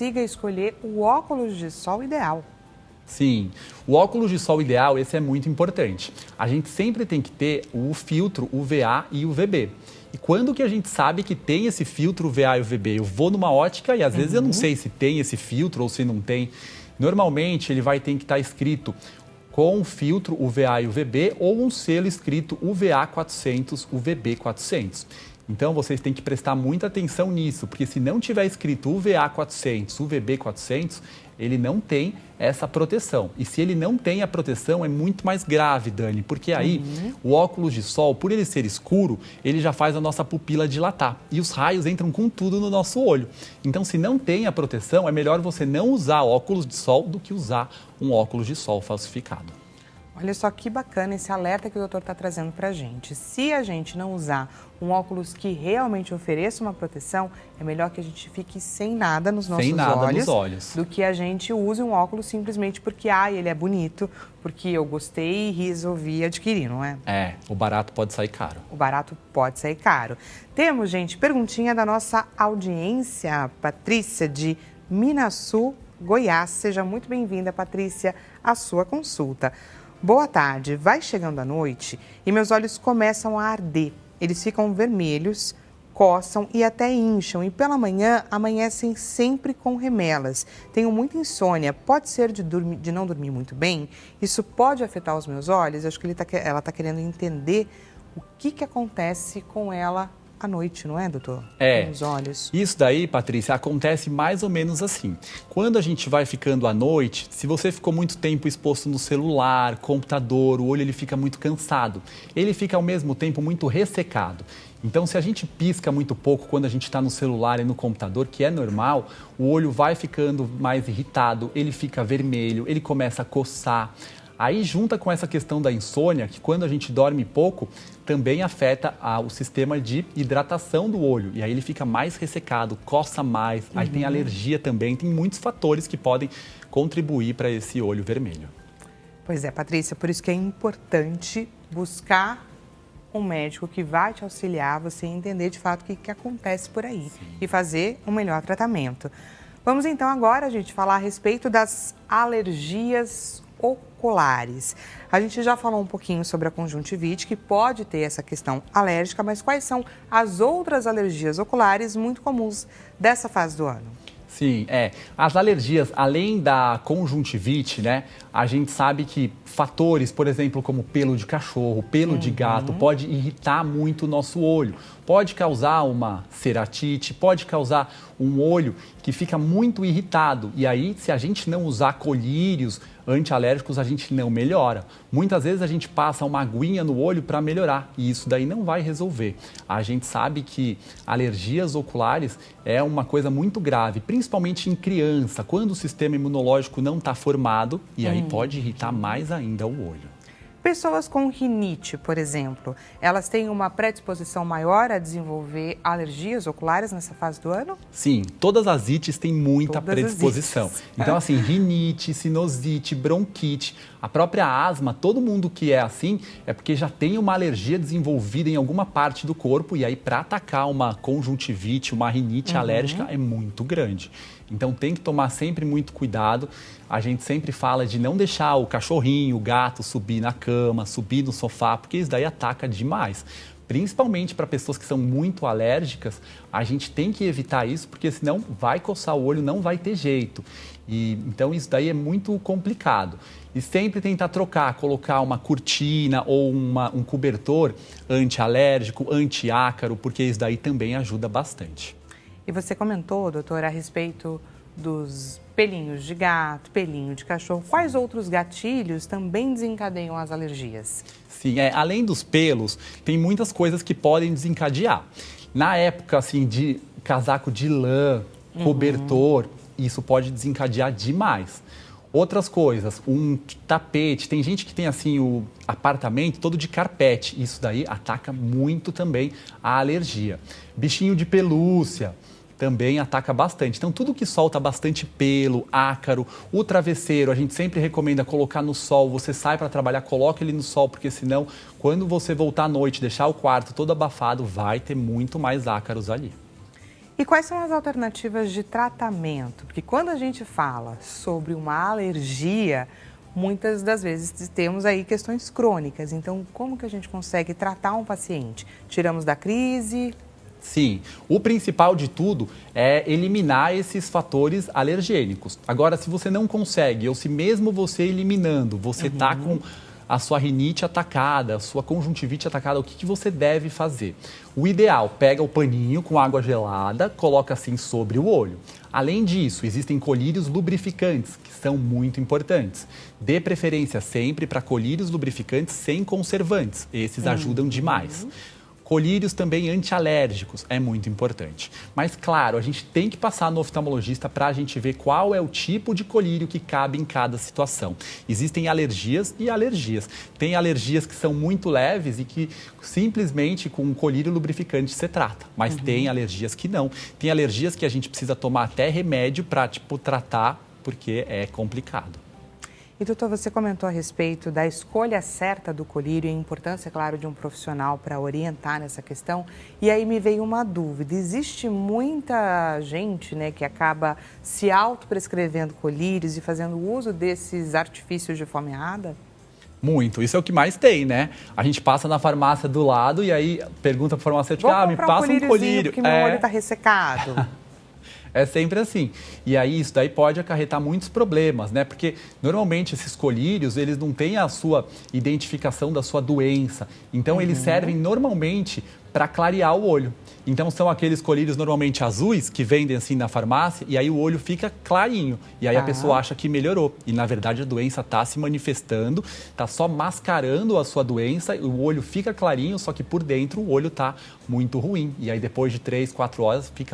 consiga escolher o óculos de sol ideal. Sim, o óculos de sol ideal, esse é muito importante. A gente sempre tem que ter o filtro UVA e UVB. E quando que a gente sabe que tem esse filtro UVA e UVB? Eu vou numa ótica e às vezes eu não sei se tem esse filtro ou se não tem. Normalmente ele vai ter que estar escrito com filtro UVA e UVB ou um selo escrito UVA 400, UVB 400. Então, vocês têm que prestar muita atenção nisso, porque se não tiver escrito UVA 400, UVB 400, ele não tem essa proteção. E se ele não tem a proteção, é muito mais grave, Dani, porque aí o óculos de sol, por ele ser escuro, ele já faz a nossa pupila dilatar. E os raios entram com tudo no nosso olho. Então, se não tem a proteção, é melhor você não usar óculos de sol do que usar um óculos de sol falsificado. Olha só que bacana esse alerta que o doutor está trazendo para a gente. Se a gente não usar um óculos que realmente ofereça uma proteção, é melhor que a gente fique sem nada nos nossos olhos do que a gente use um óculos simplesmente porque ele é bonito, porque eu gostei e resolvi adquirir, não é? É, o barato pode sair caro. O barato pode sair caro. Temos, gente, perguntinha da nossa audiência, Patrícia de Minasul, Goiás. Seja muito bem-vinda, Patrícia, à sua consulta. Boa tarde, vai chegando a noite e meus olhos começam a arder. Eles ficam vermelhos, coçam e até incham. E pela manhã amanhecem sempre com remelas. Tenho muita insônia, pode ser de não dormir muito bem? Isso pode afetar os meus olhos? Acho que ela está querendo entender o que acontece com ela à noite, não é, doutor? Nos olhos. Isso daí, Patrícia, acontece mais ou menos assim. Quando a gente vai ficando à noite, se você ficou muito tempo exposto no celular, computador, o olho ele fica muito cansado. Ele fica ao mesmo tempo muito ressecado. Então, se a gente pisca muito pouco quando a gente está no celular e no computador, que é normal, o olho vai ficando mais irritado, ele fica vermelho, ele começa a coçar. Aí junta com essa questão da insônia, que quando a gente dorme pouco, também afeta o sistema de hidratação do olho. E aí ele fica mais ressecado, coça mais, aí tem alergia também, tem muitos fatores que podem contribuir para esse olho vermelho. Pois é, Patrícia, por isso que é importante buscar um médico que vai te auxiliar, você entender de fato o que acontece por aí e fazer um melhor tratamento. Vamos então agora, gente, falar a respeito das alergias oculares. A gente já falou um pouquinho sobre a conjuntivite, que pode ter essa questão alérgica, mas quais são as outras alergias oculares muito comuns dessa fase do ano? Sim, as alergias, além da conjuntivite, né, a gente sabe que fatores, por exemplo, como pelo de cachorro, pelo de gato, pode irritar muito o nosso olho. Pode causar uma ceratite, pode causar um olho que fica muito irritado. E aí, se a gente não usar colírios antialérgicos, a gente não melhora. Muitas vezes a gente passa uma aguinha no olho para melhorar e isso daí não vai resolver. A gente sabe que alergias oculares é uma coisa muito grave, principalmente em criança, quando o sistema imunológico não está formado e aí pode irritar mais ainda o olho. Pessoas com rinite, por exemplo, elas têm uma predisposição maior a desenvolver alergias oculares nessa fase do ano? Sim, todas as ites têm muita predisposição. Então, assim, rinite, sinusite, bronquite, a própria asma, todo mundo que é assim é porque já tem uma alergia desenvolvida em alguma parte do corpo e aí para atacar uma conjuntivite, uma rinite alérgica é muito grande. Então tem que tomar sempre muito cuidado. A gente sempre fala de não deixar o cachorrinho, o gato subir na cama, subir no sofá, porque isso daí ataca demais. Principalmente para pessoas que são muito alérgicas, a gente tem que evitar isso, porque senão vai coçar o olho, não vai ter jeito. Então isso daí é muito complicado. E sempre tentar trocar, colocar uma cortina ou um cobertor anti-alérgico, anti-ácaro, porque isso daí também ajuda bastante. E você comentou, doutor, a respeito dos pelinhos de gato, pelinho de cachorro. Quais outros gatilhos também desencadeiam as alergias? Sim, além dos pelos, tem muitas coisas que podem desencadear. Na época, assim, de casaco de lã, cobertor, isso pode desencadear demais. Outras coisas, um tapete, tem gente que tem assim o apartamento todo de carpete, isso daí ataca muito também a alergia. Bichinho de pelúcia também ataca bastante. Então tudo que solta bastante pelo, ácaro, o travesseiro, a gente sempre recomenda colocar no sol, você sai para trabalhar, coloca ele no sol, porque senão quando você voltar à noite, deixar o quarto todo abafado, vai ter muito mais ácaros ali. E quais são as alternativas de tratamento? Porque quando a gente fala sobre uma alergia, muitas das vezes temos aí questões crônicas. Então, como que a gente consegue tratar um paciente? Tiramos da crise? Sim, o principal de tudo é eliminar esses fatores alergênicos. Agora, se você não consegue, ou se mesmo você eliminando, você está com a sua rinite atacada, a sua conjuntivite atacada, o que você deve fazer? O ideal, pega o paninho com água gelada, coloca assim sobre o olho. Além disso, existem colírios lubrificantes, que são muito importantes. Dê preferência sempre para colírios lubrificantes sem conservantes. Esses ajudam demais. Colírios também antialérgicos, é muito importante. Mas, claro, a gente tem que passar no oftalmologista para a gente ver qual é o tipo de colírio que cabe em cada situação. Existem alergias e alergias. Tem alergias que são muito leves e que simplesmente com um colírio lubrificante você trata. Mas tem alergias que não. Tem alergias que a gente precisa tomar até remédio para, tratar, porque é complicado. E, doutor, você comentou a respeito da escolha certa do colírio e a importância, claro, de um profissional para orientar nessa questão. E aí me veio uma dúvida. Existe muita gente, né, que acaba se autoprescrevendo colírios e fazendo uso desses artifícios de fomeada? Muito. Isso é o que mais tem, né? A gente passa na farmácia do lado e aí pergunta para o farmacêutico, me passa um colírio. Porque meu olho está ressecado. É sempre assim. E aí isso daí pode acarretar muitos problemas, né? Porque normalmente esses colírios, eles não têm a sua identificação da sua doença. Então eles servem normalmente para clarear o olho. Então são aqueles colírios normalmente azuis que vendem assim na farmácia e aí o olho fica clarinho. E aí a pessoa acha que melhorou. E na verdade a doença está se manifestando, está só mascarando a sua doença, o olho fica clarinho, só que por dentro o olho está muito ruim. E aí depois de 3, 4 horas fica